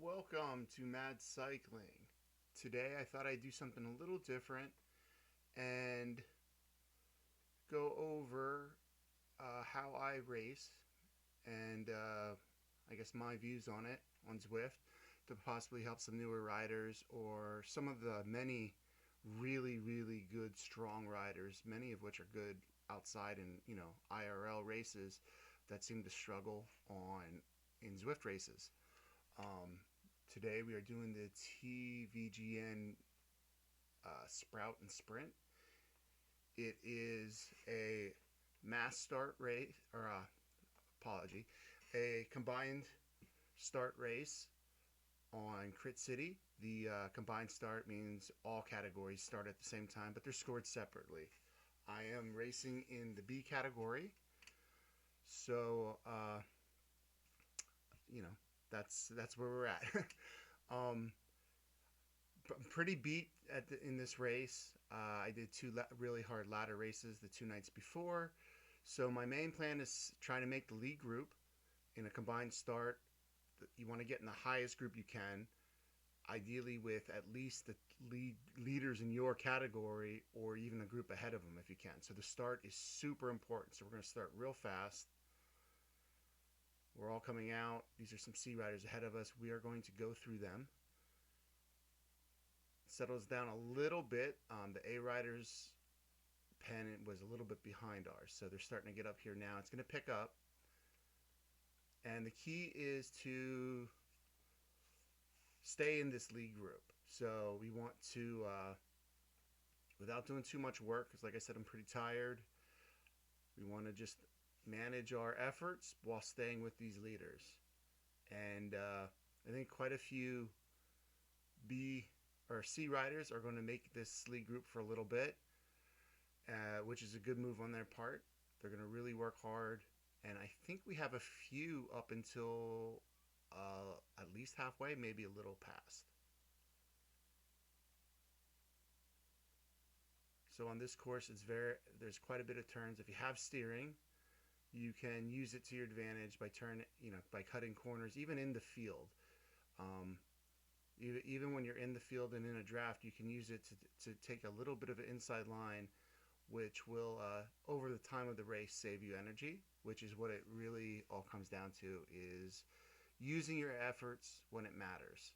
Welcome to M.A.D Cycling. Today I thought I'd do something a little different and go over how I race and I guess my views on it on Zwift to possibly help some newer riders or some of the many really good strong riders, many of which are good outside in IRL races that seem to struggle on in Zwift races. Um, Today we are doing the TVGN Sprout and Sprint. It is a mass start race, or apology, a combined start race on Crit City. The combined start means all categories start at the same time, but they're scored separately. I am racing in the B category, so you know that's where we're at. um, Pretty beat in this race. I did two really hard ladder races the 2 nights before. So my main plan is trying to make the lead group in a combined start. You want to get in the highest group you can, ideally with at least the leaders in your category or even a group ahead of them if you can. So the start is super important. So we're going to start real fast. We're all coming out. These are some C riders ahead of us. We are going to go through them. Settles down a little bit. The A riders pennant was a little bit behind ours, so they're starting to get up here now. It's going to pick up, and the key is to stay in this lead group. So we want to, without doing too much work, because like I said, I'm pretty tired. We want to just manage our efforts while staying with these leaders. And I think quite a few B or C riders are going to make this lead group for a little bit, which is a good move on their part. They're going to really work hard, and I think we have a few up until at least halfway, maybe a little past. So on this course, there's quite a bit of turns. If you have steering, you can use it to your advantage by by cutting corners, even in the field. Um, Even when you're in the field and in a draft, you can use it to take a little bit of an inside line, which will, over the time of the race, save you energy, which is what it really all comes down to, is using your efforts when it matters.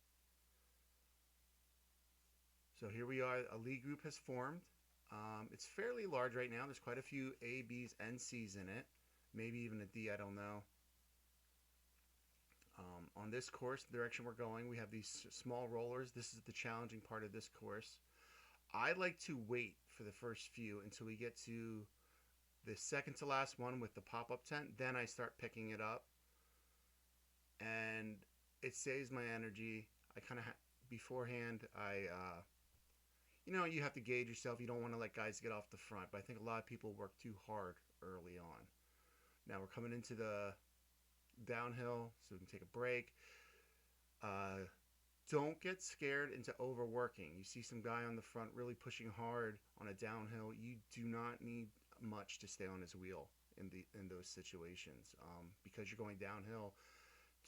So here we are. A league group has formed. It's fairly large right now. There's quite a few A, Bs, and Cs in it. Maybe even a D, I don't know. On this course, the direction we're going, we have these small rollers. This is the challenging part of this course. I like to wait for the first few until we get to the second to last one with the pop-up tent. Then I start picking it up, and it saves my energy. I kind of beforehand, you have to gauge yourself. You don't want to let guys get off the front, but I think a lot of people work too hard early on. Now we're coming into the downhill, so we can take a break. Uh, don't get scared into overworking. You see some guy on the front really pushing hard on a downhill. You do not need much to stay on his wheel in those situations, because you're going downhill.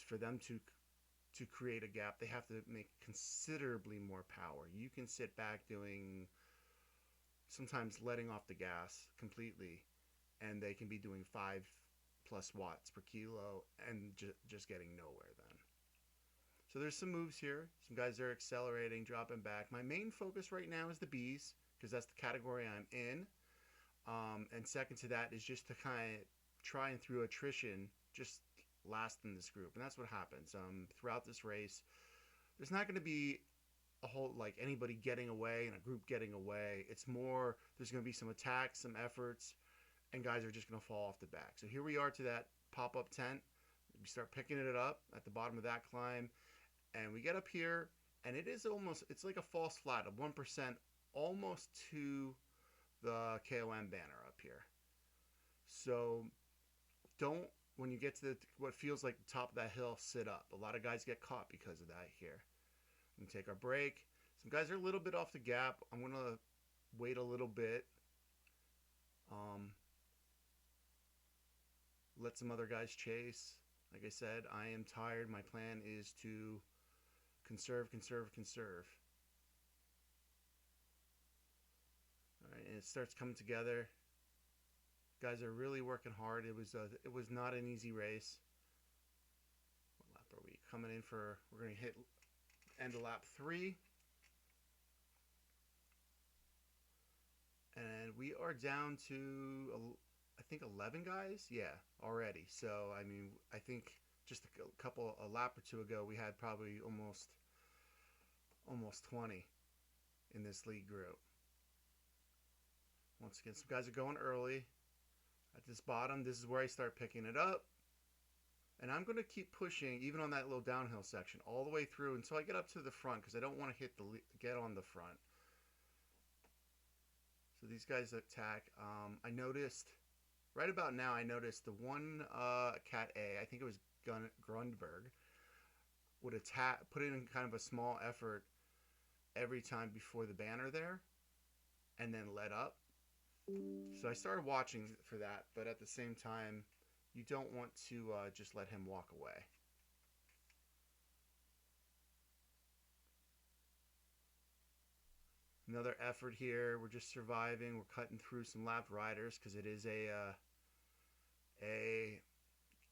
For them to create a gap, they have to make considerably more power. You can sit back doing, sometimes letting off the gas completely, and they can be doing 5+ watts per kilo and just getting nowhere then. So there's some moves here. Some guys are accelerating, dropping back. My main focus right now is the Bs, because that's the category I'm in. And second to that is just to kind of try and through attrition just last in this group. And that's what happens. Throughout this race, there's not going to be a whole, like, anybody getting away and a group getting away. It's more, there's going to be some attacks, some efforts, and guys are just going to fall off the back. So here we are to that pop-up tent. We start picking it up at the bottom of that climb, and we get up here, and it's like a false flat of 1%, almost to the KOM banner up here. So don't, when you get to what feels like the top of that hill, sit up. A lot of guys get caught because of that here. We take our break. Some guys are a little bit off the gap. I'm going to wait a little bit. Let some other guys chase. Like I said, I am tired. My plan is to conserve, conserve, conserve. All right, and it starts coming together. Guys are really working hard. It was not an easy race. What lap are we coming in for? We're going to hit end of lap 3. And we are down to, I think, 11 guys. Yeah, already. So I mean, I think just a lap or two ago, we had probably almost 20 in this league group. Once again, some guys are going early. At this bottom, this is where I start picking it up. And I'm going to keep pushing, even on that little downhill section, all the way through until I get up to the front, because I don't want to get on the front. So these guys attack. I noticed, right about now, I noticed the one Cat A, I think it was Grundberg, would attack, put in kind of a small effort every time before the banner there, and then let up. So I started watching for that, but at the same time, you don't want to just let him walk away. Another effort here. We're just surviving. We're cutting through some lapped riders because it is a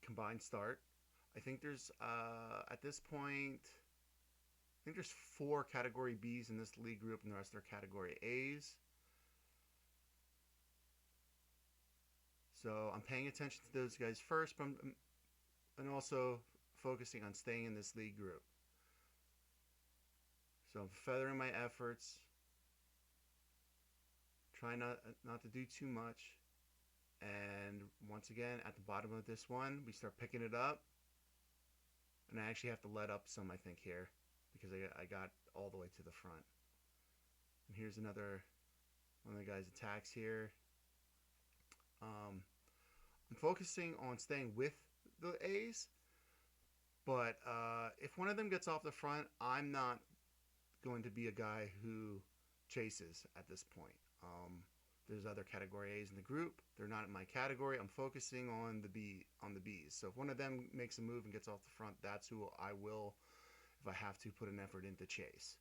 combined start. I think there's at this point, I think there's 4 category Bs in this league group, and the rest are category As. So I'm paying attention to those guys first, but and also focusing on staying in this league group. So I'm feathering my efforts, trying not to do too much. And once again, at the bottom of this one, we start picking it up. And I actually have to let up some, I think, here, because I got all the way to the front. And here's another one of the guys' attacks here. I'm focusing on staying with the A's, but if one of them gets off the front, I'm not going to be a guy who chases at this point. There's other category A's in the group. They're not in my category. I'm focusing on the B's. So if one of them makes a move and gets off the front, that's who I will, if I have to, put an effort into chase.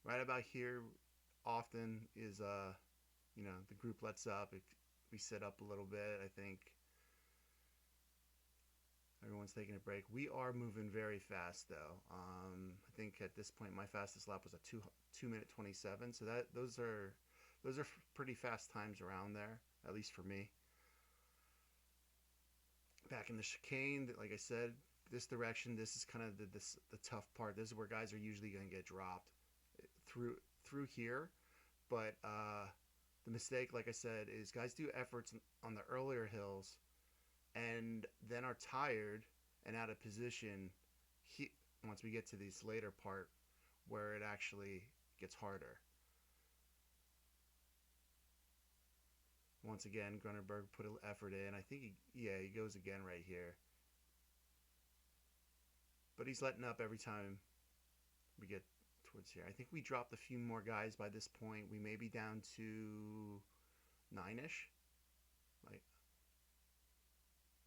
Right about here, often is the group lets up. We sit up a little bit. I think everyone's taking a break. We are moving very fast, though. I think at this point, my fastest lap was a 2 minute 27. So those are pretty fast times around there, at least for me. Back in the chicane, like I said, this direction, this is kind of the tough part. This is where guys are usually going to get dropped through here. But the mistake, like I said, is guys do efforts on the earlier hills and then are tired and out of position once we get to this later part where it actually gets harder. Once again, Grunenberg put an effort in. I think he goes again right here. But he's letting up every time we get towards here. I think we dropped a few more guys by this point. We may be down to 9-ish.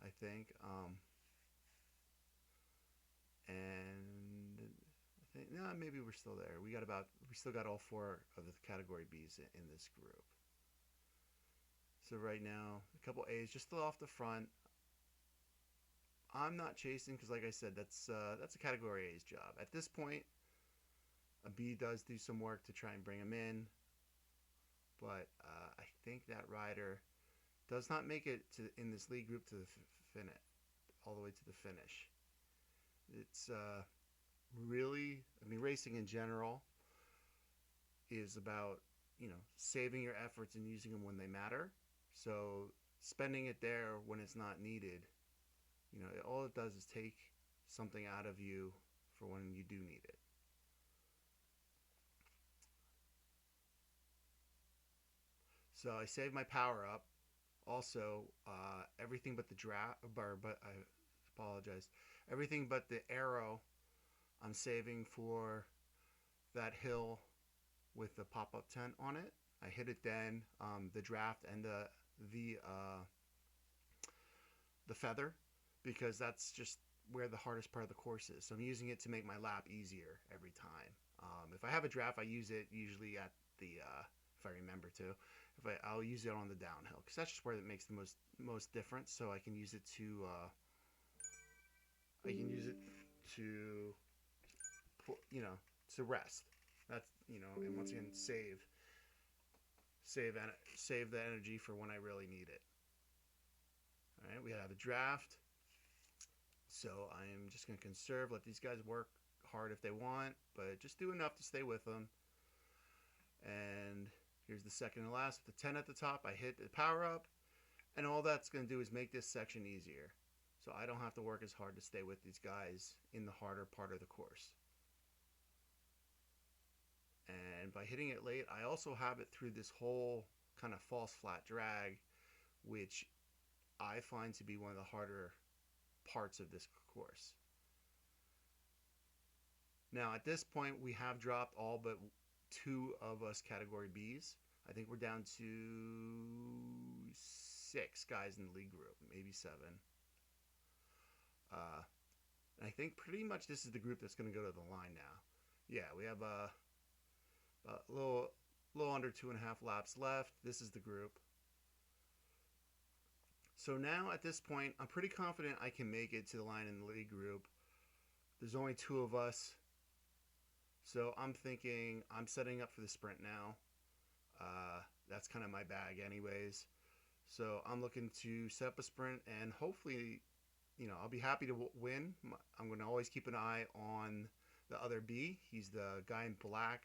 I think. And I think maybe we're still there. We still got all 4 of the category B's in this group. So right now, a couple A's just still off the front. I'm not chasing because, like I said, that's a category A's job. At this point, a B does do some work to try and bring him in, but I think that rider does not make it in this league group to the finish, all the way to the finish. It's really, I mean, racing in general is about saving your efforts and using them when they matter. So spending it there when it's not needed, all it does is take something out of you for when you do need it. So I saved my power up. Also, everything but the draft, but I apologize. Everything but the arrow, I'm saving for that hill with the pop-up tent on it. I hit it then. The draft and the the feather, because that's just where the hardest part of the course is. So I'm using it to make my lap easier every time. If I have a draft, I use it usually at the if I remember to. I'll use it on the downhill because that's just where it makes the most difference. So I can use it to to to rest. That's and once again save save the energy for when I really need it. All right, we have a draft. So I'm just going to conserve, let these guys work hard if they want, but just do enough to stay with them. And here's the second and last with the 10 at the top. I hit the power up, and all that's going to do is make this section easier. So I don't have to work as hard to stay with these guys in the harder part of the course. And by hitting it late, I also have it through this whole kind of false flat drag, which I find to be one of the harder parts of this course. Now at this point we have dropped all but 2 of us category Bs. I think we're down to 6 guys in the league group, maybe 7. And I think pretty much this is the group that's going to go to the line now. Yeah, we have a little under 2.5 laps left. This is the group. So now at this point, I'm pretty confident I can make it to the line in the league group. There's only 2 of us. So I'm thinking I'm setting up for the sprint now. That's kind of my bag anyways. So I'm looking to set up a sprint and hopefully, I'll be happy to win. I'm going to always keep an eye on the other B. He's the guy in black,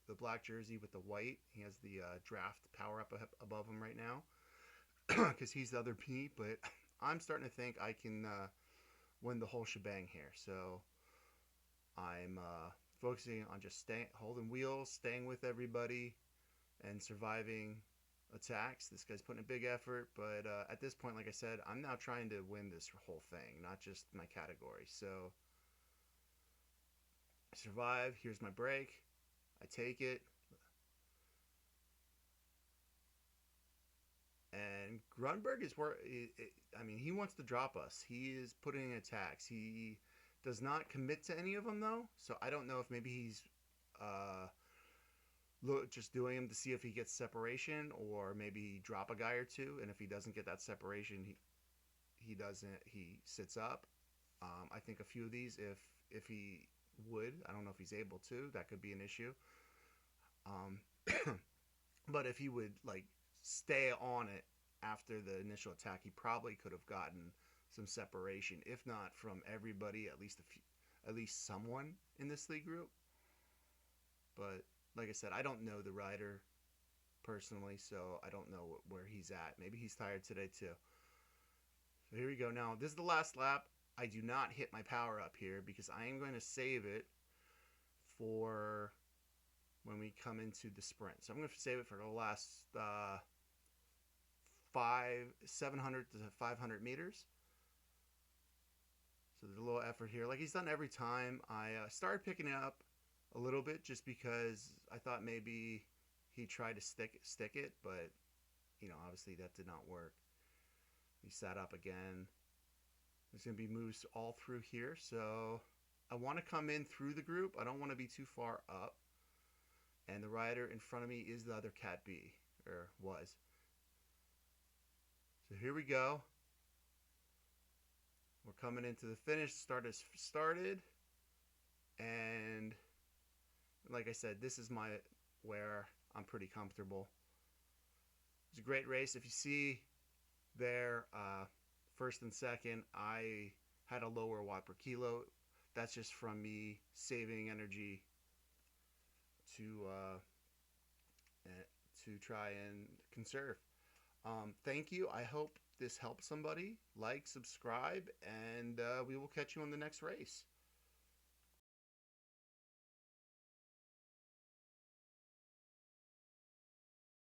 the black jersey with the white. He has the draft power up above him right now because he's the other B. But I'm starting to think I can win the whole shebang here. So I'm focusing on just holding wheels, staying with everybody, and surviving attacks. This guy's putting a big effort, but at this point, like I said, I'm now trying to win this whole thing, not just my category. So I survive. Here's my break. I take it. And Grunberg is where, he wants to drop us. He is putting in attacks. He does not commit to any of them, though. So I don't know if maybe he's just doing him to see if he gets separation, or maybe drop a guy or 2. And if he doesn't get that separation, he sits up. I think a few of these, if he would, I don't know if he's able to. That could be an issue. But if he would stay on it after the initial attack, he probably could have gotten some separation, if not from everybody, at least someone in this league group. But like I said, I don't know the rider personally, so I don't know where he's at. Maybe he's tired today too. So here we go. Now this is the last lap. I do not hit my power up here because I am going to save it for when we come into the sprint. So I'm going to save it for the last 700 to 500 meters. So there's a little effort here, like he's done every time. I started picking it up a little bit just because I thought maybe he tried to stick it, but obviously that did not work. He sat up again. There's going to be moves all through here, so I want to come in through the group. I don't want to be too far up. And the rider in front of me is the other Cat B, or was. So here we go. We're coming into the finish. Start has started. And like I said, this is where I'm pretty comfortable. It's a great race. If you see there, first and second, I had a lower watt per kilo. That's just from me saving energy to try and conserve. Thank you. I hope this helps somebody. Like, subscribe, and we will catch you on the next race.